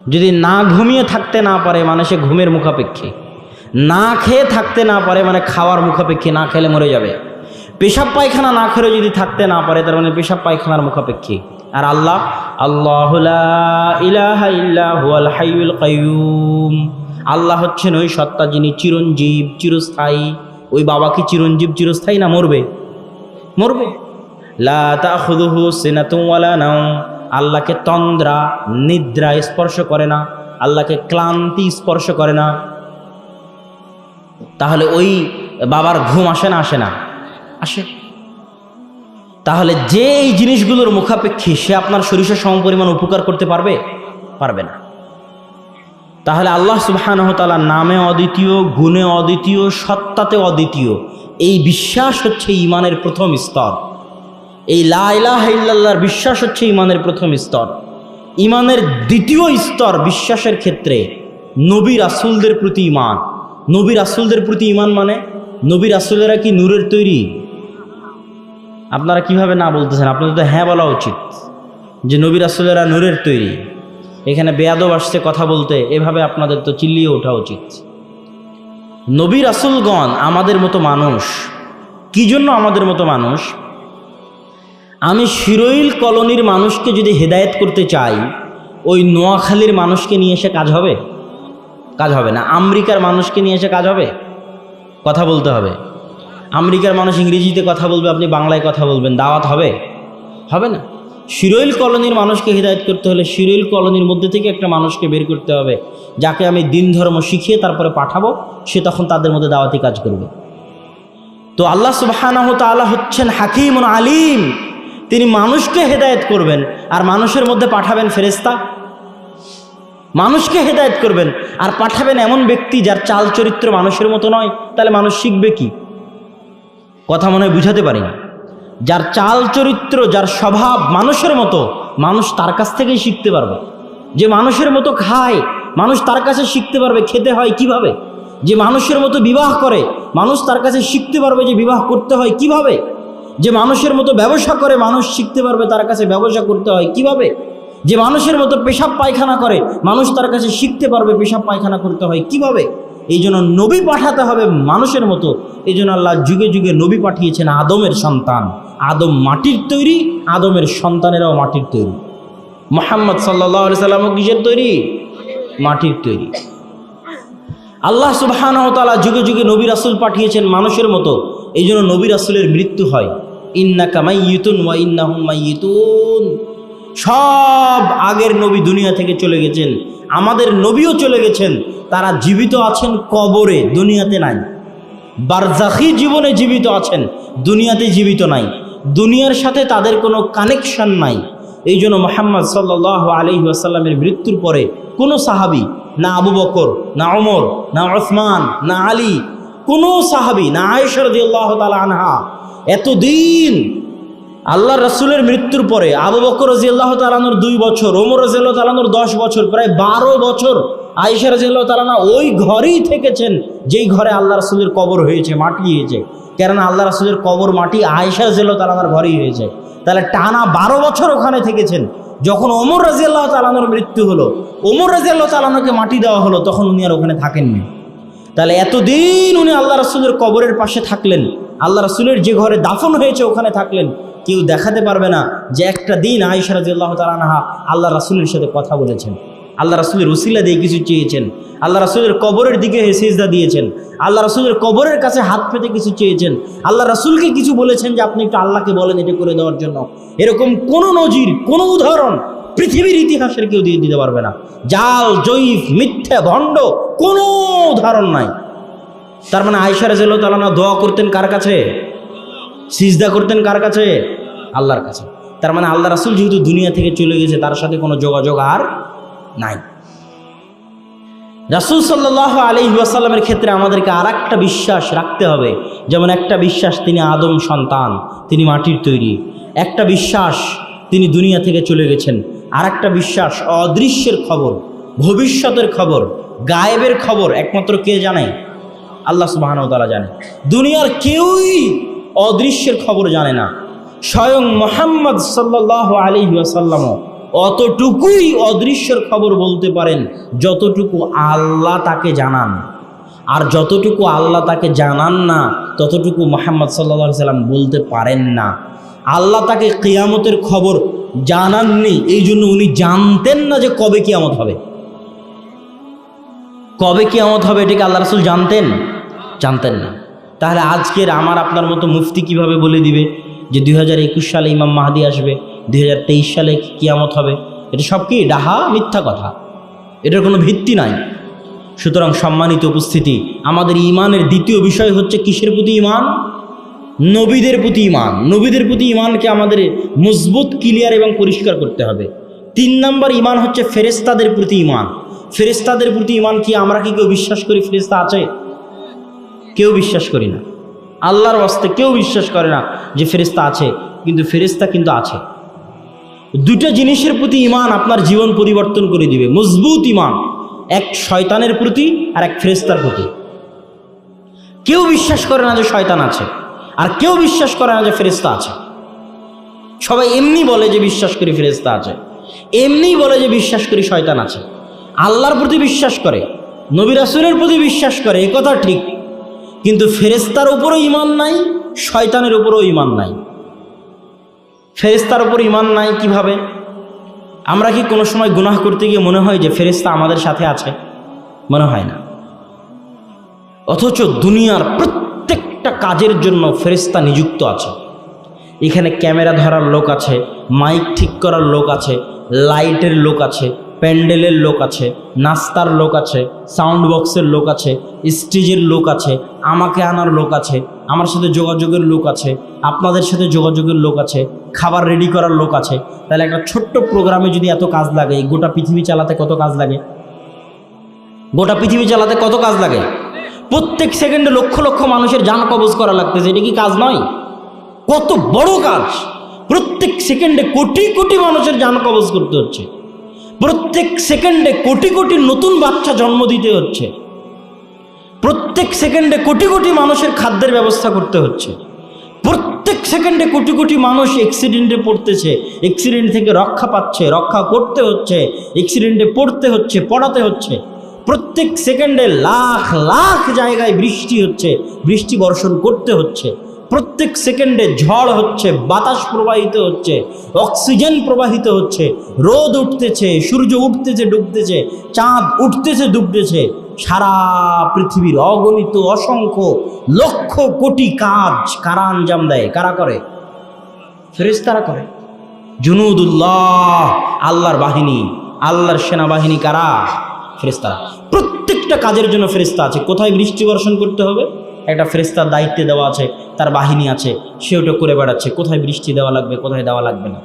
যদি না ঘুমিয়ে থাকতে না পারে মানে সে ঘুমের মুখাপেক্ষী, না খেয়ে থাকতে না পারে মানে খাওয়ার মুখাপেক্ষী, না খেলে মরে যাবে। পেশাব পায়খানা না খেলে যদি থাকতে না পারে তার মানে পেশাব পায়খানার মুখাপেক্ষী। আর আল্লাহ, আল্লাহু লা ইলাহা ইল্লা হুয়াল হাইয়ুল কাইয়ুম, আল্লাহ হচ্ছেন ওই সত্তা যিনি চিরঞ্জীব, চিরস্থায়ী। ওই বাবা কি চিরঞ্জীব চিরস্থায়ী না? মরবে, মরবে। লা তাখুযুহু সিনাতুন ওয়ালা নাওম, আল্লাহকে তন্দ্রা নিদ্রা স্পর্শ করে না, আল্লাহকে ক্লান্তি স্পর্শ করে না। তাহলে ওই বাবার ঘুম আসে না? আসে না? আসে। তাহলে যে এই জিনিসগুলোর মুখাপেক্ষী সে আপনার সরিষা সমপরিমাণ উপকার করতে পারবে? পারবে না। তাহলে আল্লাহ সুবহানাহু ওয়া তাআলা নামে অদ্বিতীয়, গুণে অদ্বিতীয়, সত্তাতে অদ্বিতীয়, এই বিশ্বাস হচ্ছে ঈমানের প্রথম স্তর। এই লা ইলাহা ইল্লাল্লাহর বিশ্বাস হচ্ছে ঈমানের প্রথম স্তর। ঈমানের দ্বিতীয় স্তর বিশ্বাসের ক্ষেত্রে নবী রাসূলদের প্রতি ঈমান। নবী রাসূলদের প্রতি ঈমান মানে নবী রাসূলেরা কি নূরের তৈরি? আপনারা কিভাবে না বলতেছেন? আপনাদের তো হ্যাঁ বলা উচিত যে নবী রাসূলেরা নূরের তৈরি। এখানে বেয়াদব আসছে কথা বলতে, এভাবে আপনাদের তো চিল্লিয়ে ওঠা উচিত। নবী রাসূলগণ আমাদের মতো মানুষ। কি জন্য আমাদের মতো মানুষ? আমি শিরোইল কলোনির মানুষকে যদি হেদায়েত করতে চাই, ওই নোয়াখালীর মানুষকে নিয়ে এসে কাজ হবে? কাজ হবে না। আমেরিকার মানুষকে নিয়ে এসে কাজ হবে? কথা বলতে হবে। আমেরিকার মানুষ ইংরেজিতে কথা বলবে, আপনি বাংলায় কথা বলবেন, দাওয়াত হবে? হবে না। শিরোইল কলোনির মানুষকে হিদায়ত করতে হলে শিরোইল কলোনির মধ্যে থেকে একটা মানুষকে বের করতে হবে, যাকে আমি দিন ধর্ম শিখিয়ে তারপরে পাঠাবো, সে তখন তাদের মধ্যে দাওয়াতি কাজ করবে। তো আল্লাহ সুবহানাহু ওয়া তাআলা হচ্ছেন হাকিমুন আলিম। তিনি মানুষকে হেদায়েত করবেন আর মানুষের মধ্যে পাঠাবেন ফেরেশতা। মানুষকে হেদায়েত করবেন আর পাঠাবেন এমন ব্যক্তি যার চাল চরিত্র মানুষের মতো নয়, তাহলে মানুষ শিখবে কি? কথা মনে হয় বুঝাতে পারি না। যার চাল চরিত্র, যার স্বভাব মানুষের মতো, মানুষ তার কাছ থেকেই শিখতে পারবে। যে মানুষের মতো খায়, মানুষ তার কাছে শিখতে পারবে খেতে হয় কিভাবে। যে মানুষের মতো বিবাহ করে, মানুষ তার কাছে শিখতে পারবে যে বিবাহ করতে হয় কিভাবে। যে মানুষের মতো ব্যবসা করে, মানুষ শিখতে পারবে তার কাছে ব্যবসা করতে হয় কিভাবে। যে মানুষের মতো পেশাব পায়খানা করে, মানুষ তার কাছে শিখতে পারবে পেশাব পায়খানা করতে হয় কিভাবে। এই জন্য নবী পাঠাতে হবে মানুষের মতো। এই জন্য আল্লাহ যুগে যুগে নবী পাঠিয়েছেন আদমের সন্তান। আদম মাটির তৈরি, আদমের সন্তানেরাও মাটির তৈরি। মুহাম্মদ সাল্লাল্লাহু আলাইহি সাল্লামও কিসের তৈরি? মাটির তৈরি। আল্লাহ সুবহানাহু ওয়া তাআলা যুগে যুগে নবী রাসূল পাঠিয়েছেন মানুষের মতো। এই জন্য নবী রাসূলের মৃত্যু হয়। ইন্নাকা মাইয়িতুন ওয়া ইন্নাহুম মাইয়িতুন। সব আগের নবী দুনিয়া থেকে চলে গেছেন, আমাদের নবীও চলে গেছেন। তারা জীবিত আছেন কবরে, দুনিয়াতে নাই। বারজাখি জীবনে জীবিত আছেন, দুনিয়াতে জীবিত নাই। দুনিয়ার সাথে তাদের কোনো কানেকশন নাই। এই জন্য মুহাম্মদ সাল্লাল্লাহু আলাইহি ওয়াসাল্লামের মৃত্যুর পরে কোনো সাহাবী, না আবু বকর, না ওমর, না উসমান, না আলী, কোনো সাহাবী, না আয়েশা রাদিয়াল্লাহু তাআলা আনহা, এতদিন আল্লাহ রাসূলের মৃত্যুর পরে আবু বকর রাদিয়াল্লাহু তাআলা আনহুর 2 বছর, ওমর রাদিয়াল্লাহু তাআলা আনহুর 10 বছর, প্রায় 12 বছর আয়েশা রাদিয়াল্লাহু তাআলা আনহা ওই ঘরেই থেকেছেন যেই ঘরে আল্লাহ রাসূলের কবর হয়েছে, মাটি হয়েছে। কেননা আল্লাহ রাসূলের কবর মাটি আয়েশা রাদিয়াল্লাহু তাআলা আনহার ঘরেই হয়েছে। তাহলে টানা 12 বছর ওখানে থেকেছেন। যখন ওমর রাদিয়াল্লাহু তাআলা আনহুর মৃত্যু হলো, ওমর রাদিয়াল্লাহু তাআলা আনহুকে মাটি দেওয়া হলো, তখন উনি আর ওখানে থাকেননি। তাহলে এতদিন উনি আল্লাহ রাসূলের কবরের পাশে থাকলেন, আল্লাহ রাসূলের যে ঘরে দাফন হয়েছে ওখানে থাকলেন। কেউ দেখাতে পারবে না যে একটা দিন আয়েশা রাদিয়াল্লাহু তাআলা আনহা আল্লাহ রাসূলের সাথে কথা বলেছেন, আল্লাহ রাসূলের উসিলা দিয়ে কিছু চেয়েছেন, আল্লাহ রাসূলের কবরের দিকে সিজদা দিয়েছেন, আল্লাহ রাসূলের কবরের কাছে হাত পেতে কিছু চেয়েছেন, আল্লাহ রাসূলকে কিছু বলেছেন যে আপনি একটু আল্লাহকে বলেন এটা করে দেওয়ার জন্য। এরকম কোনো নজির, কোনো উদাহরণ পৃথিবীর ইতিহাসের কেউ দিয়ে দিতে পারবে না। জাল, জয়ীফ, মিথ্যা, ভণ্ড কোনো উদাহরণ নাই। তার মানে আয়েশা রাদিয়াল্লাহু তাআলা আনহা দোয়া করতেন কার কাছে? সিজদা করতেন কার কাছে? আল্লাহর কাছে। তার মানে আল্লাহ রাসূল যেহেতু দুনিয়া থেকে চলে গেছে, তার সাথে কোনো যোগাযোগ আর নাই। রাসূল সাল্লাল্লাহু আলাইহি ওয়াসাল্লামের ক্ষেত্রে আমাদেরকে আর একটা বিশ্বাস রাখতে হবে। যেমন একটা বিশ্বাস তিনি আদম সন্তান, তিনি মাটির তৈরি। একটা বিশ্বাস তিনি দুনিয়া থেকে চলে গেছেন। আর একটা বিশ্বাস অদৃশ্যের খবর, ভবিষ্যতের খবর, গায়েবের খবর একমাত্র কে জানে? আল্লাহ সুবহানাহু ওয়া তাআলা জানে। দুনিয়ার কেউই অদৃশ্যের খবর জানে না। স্বয়ং মুহাম্মদ সাল্লাল্লাহু আলাইহি ওয়াসাল্লামও অতটুকুই অদৃশ্যের খবর বলতে পারেন যতটুকু আল্লাহ তাকে জানান। আর যতটুকু আল্লাহ তাকে জানান না ততটুকু মুহাম্মদ সাল্লাল্লাহু আলাইহি সাল্লাম বলতে পারেন না। আল্লাহ তাকে কিয়ামতের খবর জানাননি, এই জন্য উনি জানতেন না যে কবে কিয়ামত হবে। কবে কিয়ামত হবে এটাকে আল্লাহ রাসূল জানতেন না। তাহলে আজকের আমার আপনার মতো মুফতি কিভাবে বলে দিবে যে 2021 সালে ইমাম মাহদি আসবে, 2023 সালে কিয়ামত হবে? এটা সব কি ডাহা, মিথ্যা কথা, এটার কোনো ভিত্তি নাই। সুতরাং সম্মানিত উপস্থিতি, আমাদের ইমানের দ্বিতীয় বিষয় হচ্ছে কিসের প্রতি ইমান? নবীদের প্রতি ইমান। নবীদের প্রতি ইমানকে আমাদের মজবুত, ক্লিয়ার এবং পরিষ্কার করতে হবে। 3 নম্বর ইমান হচ্ছে ফেরেশতাদের প্রতি ইমান। ফেরেশতাদের প্রতি ইমান কি? আমরা কি কেউ বিশ্বাস করি ফেরেশতা আছে? কেউ বিশ্বাস করি না। আল্লাহর ওয়াস্তে কেউ বিশ্বাস করে না যে ফেরেশতা আছে, কিন্তু ফেরেশতা কিন্তু আছে। দুটো জিনিসের প্রতি ইমান আপনার জীবন পরিবর্তন করে দিবে। মজবুত ইমান, এক শয়তানের প্রতি আর এক ফেরেশতার প্রতি। কেউ বিশ্বাস করে না যে শয়তান আছে, আর কেউ বিশ্বাস করে না যে ফেরেশতা আছে। সবাই এমনি বলে যে বিশ্বাস করি ফেরেশতা আছে, এমনিই বলে যে বিশ্বাস করি শয়তান আছে। আল্লাহর প্রতি বিশ্বাস করে, নবী রাসূলের প্রতি বিশ্বাস করে, এ কথা ঠিক, কিন্তু ফেরেশতার উপরও ঈমান নাই, শয়তানের উপরও ঈমান নাই। ফেরেশতার উপর ঈমান নাই কিভাবে? আমরা কি কোনো সময় গুনাহ করতে গিয়ে মনে হয় যে ফেরেশতা আমাদের সাথে আছে? মনে হয় না। অথচ দুনিয়ার প্রত্যেকটা কাজের জন্য ফেরেশতা নিযুক্ত আছে। এখানে ক্যামেরা ধরার লোক আছে, মাইক ঠিক করার লোক আছে, লাইটের লোক আছে, প্যান্ডেলের লোক আছে, নাস্তার লোক আছে, সাউন্ড বক্সের লোক আছে, স্টেজের লোক আছে, আমাকে আনার লোক আছে, আমার সাথে যোগাযোগের লোক আছে, আপনাদের সাথে যোগাযোগের লোক আছে, খাবার রেডি করার লোক আছে। তাহলে একটা ছোট্ট প্রোগ্রামে যদি এত কাজ লাগে, গোটা পৃথিবী চালাতে কত কাজ লাগে? গোটা পৃথিবী চালাতে কত কাজ লাগে? প্রত্যেক সেকেন্ডে লক্ষ লক্ষ মানুষের জান কবজ করা লাগতেছে, এটা কি কাজ নয়? কত বড় কাজ! প্রত্যেক সেকেন্ডে কোটি কোটি মানুষের জান কবজ করতে হচ্ছে, প্রত্যেক সেকেন্ডে কোটি কোটি নতুন বাচ্চা জন্ম দিতে হচ্ছে, প্রত্যেক সেকেন্ডে কোটি কোটি মানুষের খাদ্যের ব্যবস্থা করতে হচ্ছে, প্রত্যেক সেকেন্ডে কোটি কোটি মানুষ অ্যাক্সিডেন্টে পড়তেছে, অ্যাক্সিডেন্ট থেকে রক্ষা পাচ্ছে, রক্ষা করতে হচ্ছে, অ্যাক্সিডেন্টে পড়তে হচ্ছে, পড়াতে হচ্ছে। প্রত্যেক সেকেন্ডে লাখ লাখ জায়গায় বৃষ্টি হচ্ছে, বৃষ্টি বর্ষণ করতে হচ্ছে। প্রত্যেক সেকেন্ডে ঝড় হচ্ছে, বাতাস প্রবাহিত হচ্ছে, অক্সিজেন প্রবাহিত হচ্ছে, রোদ উঠতেছে, সূর্য উঠতেছে ডুবতেছে, চাঁদ উঠতেছে ডুবতেছে। সারা পৃথিবীর অগণিত অসংখ্য লক্ষ কোটি কাজ কারা আঞ্জাম দেয়? কারা করে? ফেরেশতারা করে। জুনুদুল্লাহ, আল্লাহর বাহিনী, আল্লাহর সেনাবাহিনী কারা? ফেরেশতারা। প্রত্যেকটা কাজের জন্য ফেরেশতা আছে। কোথায় বৃষ্টি বর্ষণ করতে হবে, একটা ফেরেশতার দায়িত্বে দেওয়া আছে, তার বাহিনী আছে, সে ওটা করে বেড়াচ্ছে। কোথায় বৃষ্টি দেওয়া লাগবে, কোথায় দেওয়া লাগবে না।